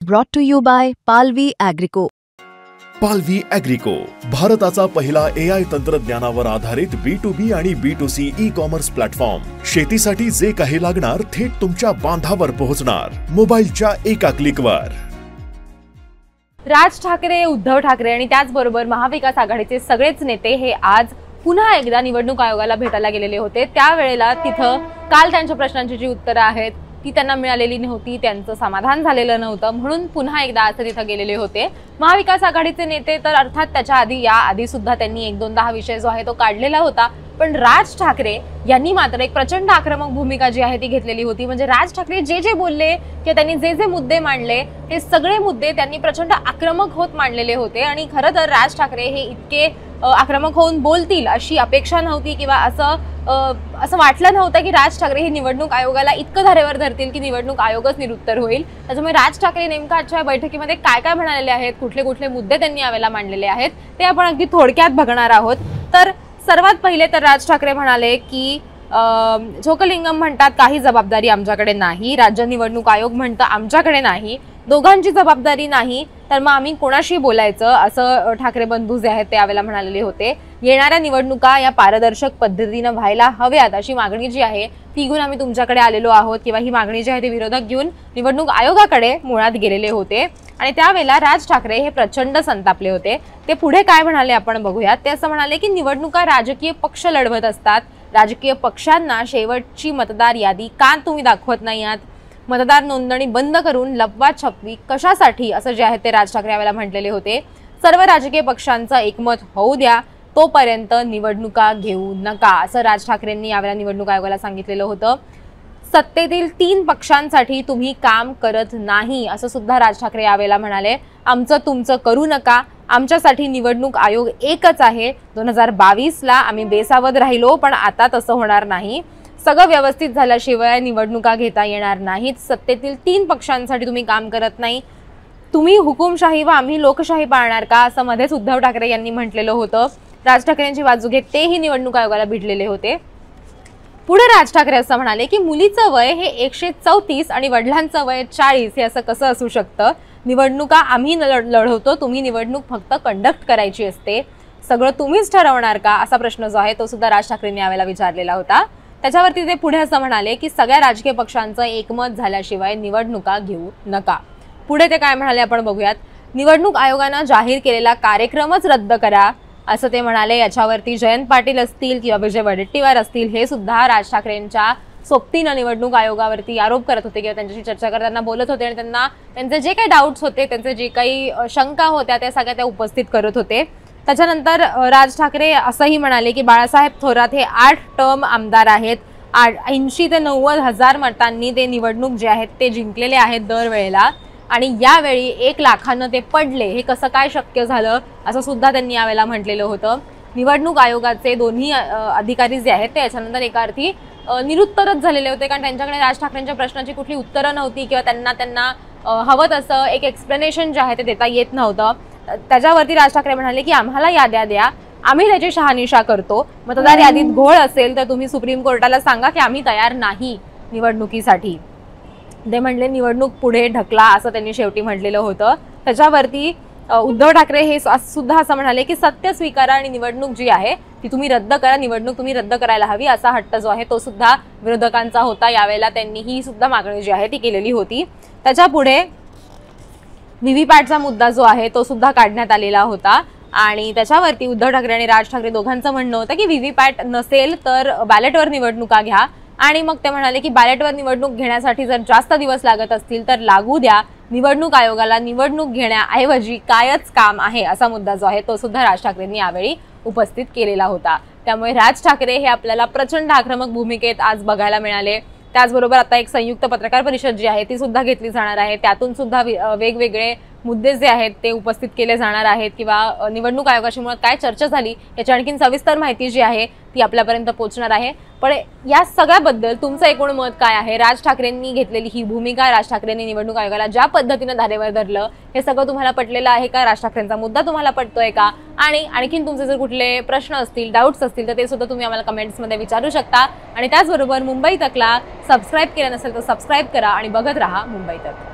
Brought to you by Palvi Agrico. पालवी ॲग्रिको, भारताचा पहिला AI तंत्रज्ञानावर आधारित B2B आणि B2C ई-कॉमर्स प्लॅटफॉर्म. शेतीसाठी जे काही लागणार थेट तुमच्या बांधावर पोहोचणार, मोबाईलच्या एका क्लिकवर. राज ठाकरे, उद्धव ठाकरे आणि त्याचबरोबर महाविकास आघाडीचे सगळेच नेते हे आज पुन्हा एकदा निवडणूक आयोगाला भेटायला गेलेले होते. त्यावेळेला तिथं काल त्यांच्या प्रश्नांची जी उत्तरं आहेत ती त्यांना मिळालेली नव्हती, त्यांचं समाधान झालेलं नव्हतं, म्हणून पुन्हा एकदा आज तिथं गेलेले होते. महाविकास आघाडीचे नेते तर अर्थात त्याच्या आधी या आधी सुद्धा त्यांनी एक दोनदा हा विषय जो आहे तो काढलेला होता. पण राज ठाकरे यांनी मात्र एक प्रचंड आक्रमक भूमिका जी आहे ती घेतलेली होती. म्हणजे राज ठाकरे जे बोलले किंवा त्यांनी जे मुद्दे मांडले ते सगळे मुद्दे त्यांनी प्रचंड आक्रमक होत मांडलेले होते. आणि खरं तर राज ठाकरे हे इतके आक्रमक होऊन बोलतील अशी अपेक्षा नव्हती किंवा असं वाटलं नव्हतं की राज ठाकरे हे निवडणूक आयोगाला इतकं धारेवर धरतील की निवडणूक आयोगच निरुत्तर होईल. त्याच्यामुळे राज ठाकरे नेमका आजच्या बैठकीमध्ये काय काय म्हणालेले आहेत, कुठले कुठले मुद्दे त्यांनी यावेळेला मांडलेले आहेत ते आपण अगदी थोडक्यात बघणार आहोत. तर सर्वात पहिले तर राज ठाकरे म्हणाले की झोकलिंगम म्हणतात काही जबाबदारी आमच्याकडे नाही, राज्य निवडणूक आयोग म्हणतं आमच्याकडे नाही, दोघांची जबाबदारी नाही, तर मग आम्ही कोणाशी बोलायचं, असं ठाकरे बंधू जे आहेत ते यावेळेला म्हणालेले होते. येणाऱ्या निवडणुका या पारदर्शक पद्धतीनं व्हायला हव्यात अशी मागणी जी आहे ती घेऊन आम्ही तुमच्याकडे आलेलो आहोत किंवा ही मागणी जी आहे ती विरोधक घेऊन निवडणूक आयोगाकडे मुळात गेलेले होते. आणि त्यावेळेला राज ठाकरे हे प्रचंड संतापले होते. ते पुढे काय म्हणाले आपण बघूयात. ते असं म्हणाले की निवडणुका राजकीय पक्ष लढवत असतात, राजकीय पक्षांना शेवटची मतदार यादी का तुम्ही दाखवत नाही आहात, मतदार नोंदणी बंद करून लपवाछपवी कशासाठी, असं जे आहे ते राज ठाकरे यावेळेला म्हटलेले होते. सर्व राजकीय पक्षांचं एकमत होऊ द्या, तोपर्यंत निवडणुका घेऊ नका, असं राज ठाकरेंनी यावेळेला निवडणूक आयोगाला सांगितलेलं होतं. सत्तेतील 3 पक्षांसाठी तुम्ही काम करत नाही, असं सुद्धा राज ठाकरे यावेळेला म्हणाले. आमचं तुमचं करू नका, आमच्यासाठी निवडणूक आयोग एकच आहे. 2022ला आम्ही बेसावध राहिलो, पण आता तसं होणार नाही. सगळं व्यवस्थित झाल्याशिवाय निवडणुका घेता येणार नाहीत. सत्तेतील 3 पक्षांसाठी तुम्ही काम करत नाही, तुम्ही हुकुमशाही व आम्ही लोकशाही पाळणार का, असं मध्येच उद्धव ठाकरे यांनी म्हटलेलं होतं. राज ठाकरेंची बाजू घेत तेही निवडणूक आयोगाला भिडलेले होते. पुढे राज ठाकरे असं म्हणाले की मुलीचं वय हे 134 आणि वडिलांचं वय 40 हे असं कसं असू शकतं. निवडणुका आम्ही लढवतो, तुम्ही निवडणूक फक्त कंडक्ट करायची असते, सगळं तुम्हीच ठरवणार का, असा प्रश्न जो आहे तो सुद्धा राज ठाकरेंनी यावेळेला विचारलेला होता. त्याच्यावरती ते पुढे असं म्हणाले की सगळ्या राजकीय पक्षांचं एकमत झाल्याशिवाय निवडणुका घेऊ नका. पुढे ते काय म्हणाले आपण बघूयात. निवडणूक आयोगानं जाहीर केलेला कार्यक्रमच रद्द करा, असं ते म्हणाले. याच्यावरती जयंत पाटील असतील किंवा विजय वडेट्टीवार असतील हे सुद्धा राज ठाकरेंच्या सोबतीनं निवडणूक आयोगावरती आरोप करत होते किंवा त्यांच्याशी चर्चा करताना बोलत होते आणि त्यांना त्यांचे जे काही डाऊट्स होते, त्यांचे जे काही शंका होत्या त्या सगळ्या त्या उपस्थित करत होते. त्याच्यानंतर राज ठाकरे असंही म्हणाले की बाळासाहेब थोरात हे 8 टर्म आमदार आहेत, 80 ते 90 हजार मतांनी ते निवडणूक जे आहेत ते जिंकलेले आहेत दरवेळेला, आणि यावेळी 1 लाखानं ते पडले, हे कसं काय शक्य झालं, असं सुद्धा त्यांनी यावेळेला म्हटलेलं होतं. निवडणूक आयोगाचे दोन्ही अधिकारी जे आहेत ते याच्यानंतर एका अर्थी निरुत्तरच झालेले होते, कारण त्यांच्याकडे राज ठाकरेंच्या प्रश्नाची कुठली उत्तरं नव्हती किंवा त्यांना हवं तसं एक एक्सप्लेनेशन जे आहे ते देता येत नव्हतं. त्याच्यावरती राज ठाकरे म्हणाले की आम्हाला याद्या द्या, आम्ही त्याची शहानिशा करतो, मतदार यादीत घोळ असेल तर तुम्ही सुप्रीम कोर्टाला सांगा की आम्ही तयार नाही निवडणुकीसाठी. ते म्हणले निवडणूक पुढे ढकला, असं त्यांनी शेवटी म्हटलेलं होतं. त्याच्यावरती उद्धव ठाकरे हे सुद्धा असं म्हणाले की सत्य स्वीकारा आणि निवडणूक जी आहे ती तुम्ही रद्द करा, निवडणूक तुम्ही रद्द करायला हवी, असा हट्ट जो आहे तो सुद्धा विरोधकांचा होता. यावेळेला त्यांनी ही सुद्धा मागणी जी आहे ती केलेली होती. त्याच्यापुढे व्हीव्हीपॅटचा मुद्दा जो आहे तो सुद्धा काढण्यात आलेला होता आणि त्याच्यावरती उद्धव ठाकरे आणि राज ठाकरे दोघांचं म्हणणं होतं की व्हीव्हीपॅट नसेल तर बॅलेटवर निवडणुका घ्या. आणि मग ते म्हणाले की बॅलेटवर निवडणूक घेण्यासाठी जर जास्त दिवस लागत असतील तर लागू द्या, निवडणूक आयोगाला निवडणूक घेण्याऐवजी कायच काम आहे, असा मुद्दा जो आहे तो सुद्धा राज ठाकरेंनी यावेळी उपस्थित केलेला होता. त्यामुळे राज ठाकरे हे आपल्याला प्रचंड आक्रमक भूमिकेत आज बघायला मिळाले. त्याचबरोबर आता एक संयुक्त पत्रकार परिषद जी आहे ती सुद्धा घेतली जाणार आहे, त्यातून सुद्धा वेगवेगळे मुद्दे जे आहेत ते उपस्थित केले जाणार आहेत किंवा निवडणूक आयोगाशी मुळात काय चर्चा झाली याची आणखीन सविस्तर माहिती जी आहे ती आपल्यापर्यंत पोहोचणार आहे. पण या सगळ्याबद्दल तुमचं एकूण मत काय आहे? राज ठाकरेंनी घेतलेली ही भूमिका, राज ठाकरेंनी निवडणूक आयोगाला ज्या पद्धतीने धारेवर धरलं, हे सगळं तुम्हाला पटलेलं आहे का? राज ठाकरेंचा मुद्दा तुम्हाला पटतोय का? आणि आणखीन तुमचे जर कुठले प्रश्न असतील, डाऊट्स असतील तर ते सुद्धा तुम्ही आम्हाला कमेंट्समध्ये विचारू शकता. आणि त्याचबरोबर मुंबई तकला सबस्क्राईब केलं नसेल तर सबस्क्राईब करा आणि बघत राहा मुंबई तक.